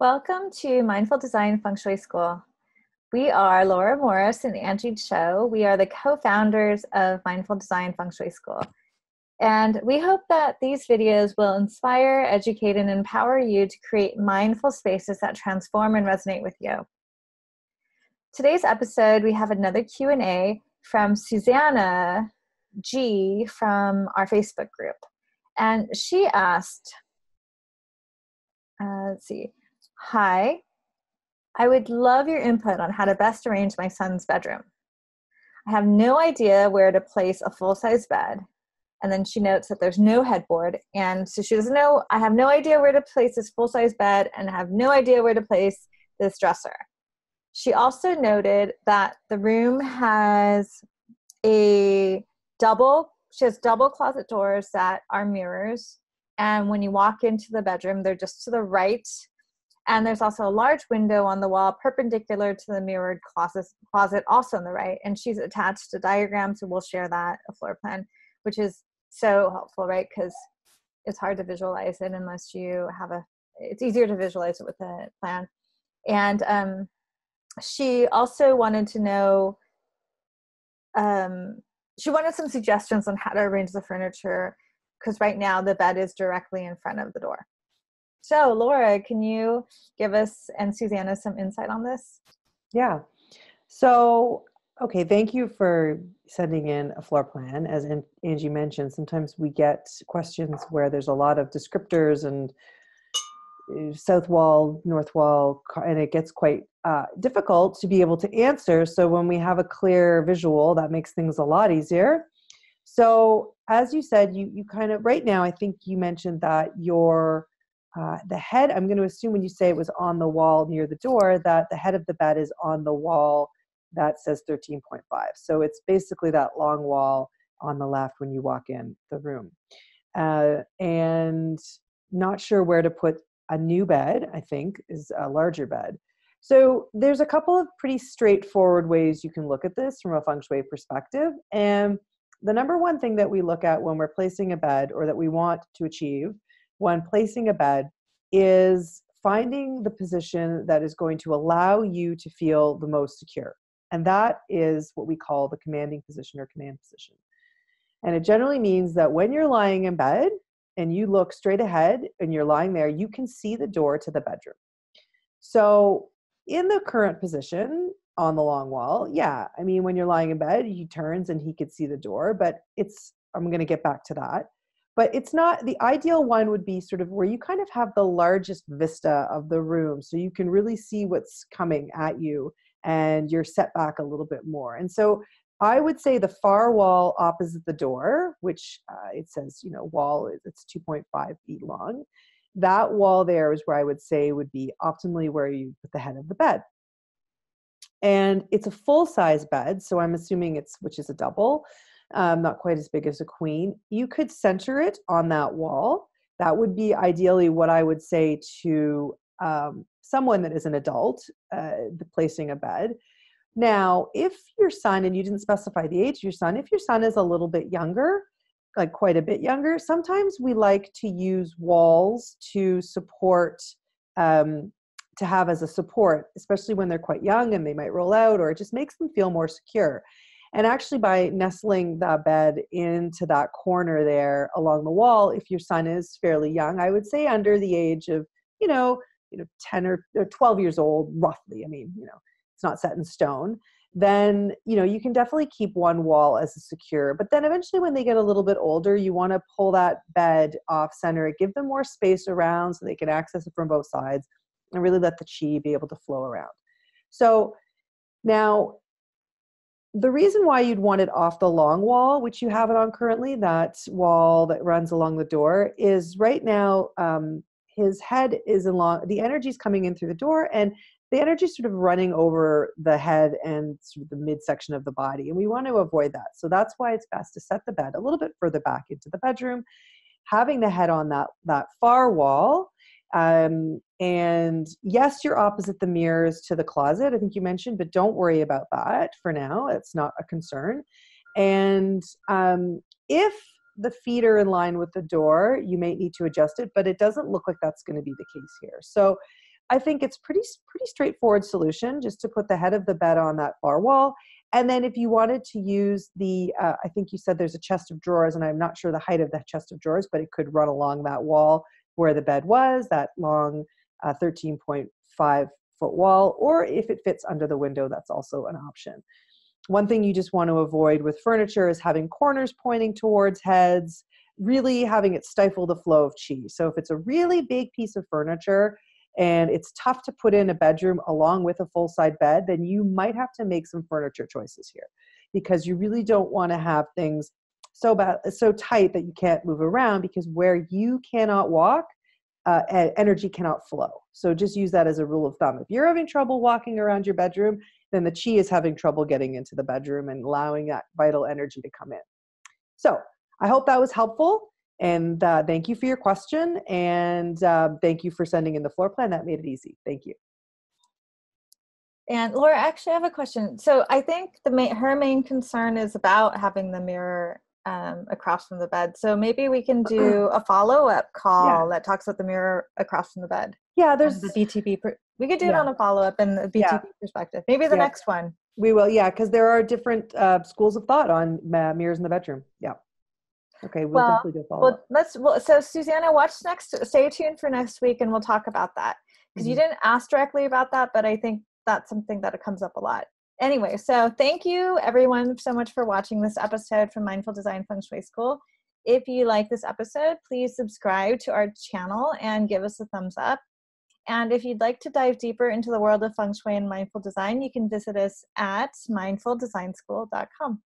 Welcome to Mindful Design Feng Shui School. We are Laura Morris and Angie Cho. We are the co-founders of Mindful Design Feng Shui School. And we hope that these videos will inspire, educate, and empower you to create mindful spaces that transform and resonate with you. Today's episode, we have another Q&A from Susanna G from our Facebook group. And she asked, let's see. Hi, I would love your input on how to best arrange my son's bedroom. I have no idea where to place a full-size bed. And then she notes that there's no headboard. And so she doesn't know, I have no idea where to place this full-size bed and I have no idea where to place this dresser. She also noted that the room has she has double closet doors that are mirrors. And when you walk into the bedroom, they're just to the right. And there's also a large window on the wall perpendicular to the mirrored closet also on the right. And she's attached a diagram, so we'll share that, a floor plan, which is so helpful, right? Because it's hard to visualize it unless you have it's easier to visualize it with a plan. And she also wanted to know, she wanted some suggestions on how to arrange the furniture, because right now the bed is directly in front of the door. So Laura, can you give us and Susanna some insight on this? Yeah. So, okay, thank you for sending in a floor plan. As Angie mentioned, sometimes we get questions where there's a lot of descriptors and south wall, north wall, and it gets quite difficult to be able to answer. So when we have a clear visual, that makes things a lot easier. So as you said, you kind of, right now, I think you mentioned that the head, I'm going to assume when you say it was on the wall near the door, that the head of the bed is on the wall that says 13.5. So it's basically that long wall on the left when you walk in the room. And not sure where to put a new bed, I think, is a larger bed. So there's a couple of pretty straightforward ways you can look at this from a feng shui perspective. And the number one thing that we look at when we're placing a bed, or that we want to achieve when placing a bed, is finding the position that is going to allow you to feel the most secure. And that is what we call the commanding position or command position. And it generally means that when you're lying in bed and you look straight ahead and you're lying there, you can see the door to the bedroom. So in the current position on the long wall, yeah, I mean, when you're lying in bed, he turns and he could see the door, but I'm going to get back to that. But it's not, the ideal one would be sort of where you kind of have the largest vista of the room, so you can really see what's coming at you and you're set back a little bit more. And so I would say the far wall opposite the door, which it says, wall, it's 2.5 feet long. That wall there is where I would say would be optimally where you put the head of the bed. And it's a full-size bed, so I'm assuming which is a double. Not quite as big as a queen. You could center it on that wall. That would be ideally what I would say to someone that is an adult placing a bed. Now, if your son, and you didn't specify the age of your son, if your son is a little bit younger, like quite a bit younger, sometimes we like to use walls to support, to have as a support, especially when they're quite young and they might roll out, or it just makes them feel more secure. And actually, by nestling the bed into that corner there along the wall, if your son is fairly young, I would say under the age of, 10 or 12 years old, roughly. I mean, it's not set in stone. Then, you can definitely keep one wall as a secure. But then eventually when they get a little bit older, you want to pull that bed off center, give them more space around so they can access it from both sides and really let the chi be able to flow around. So now, the reason why you'd want it off the long wall, which you have it on currently, that wall that runs along the door, is right now his head is the energy is coming in through the door, and the energy is sort of running over the head and sort of the midsection of the body. And we want to avoid that. So that's why it's best to set the bed a little bit further back into the bedroom, having the head on that far wall. And yes, you're opposite the mirrors to the closet, I think you mentioned, but don't worry about that for now. It's not a concern. And if the feet are in line with the door, you may need to adjust it, but it doesn't look like that's going to be the case here. So I think it's pretty straightforward solution, just to put the head of the bed on that far wall. And then if you wanted to use the, I think you said there's a chest of drawers, and I'm not sure the height of that chest of drawers, but it could run along that wall where the bed was, that long 13.5-foot wall, or if it fits under the window, that's also an option. One thing you just want to avoid with furniture is having corners pointing towards heads, really having it stifle the flow of chi. So if it's a really big piece of furniture and it's tough to put in a bedroom along with a full-size bed, then you might have to make some furniture choices here, because you really don't want to have things so tight that you can't move around, because where you cannot walk, energy cannot flow. So just use that as a rule of thumb. If you're having trouble walking around your bedroom, then the chi is having trouble getting into the bedroom and allowing that vital energy to come in. So I hope that was helpful. And thank you for your question. And thank you for sending in the floor plan. That made it easy. Thank you. And Laura, actually, I have a question. So I think her main concern is about having the mirror across from the bed. So maybe we can do a follow-up call that talks about the mirror across from the bed. Yeah, there's the BTB. We could do it on a follow-up in the BTB perspective. Maybe the next one. We will, because there are different schools of thought on mirrors in the bedroom. Yeah. Okay, we'll definitely do a follow-up. So Susanna, watch next. Stay tuned for next week, and we'll talk about that, because you didn't ask directly about that, but I think that's something that comes up a lot. Anyway, so thank you everyone so much for watching this episode from Mindful Design Feng Shui School. If you like this episode, please subscribe to our channel and give us a thumbs up. And if you'd like to dive deeper into the world of Feng Shui and mindful design, you can visit us at mindfuldesignschool.com.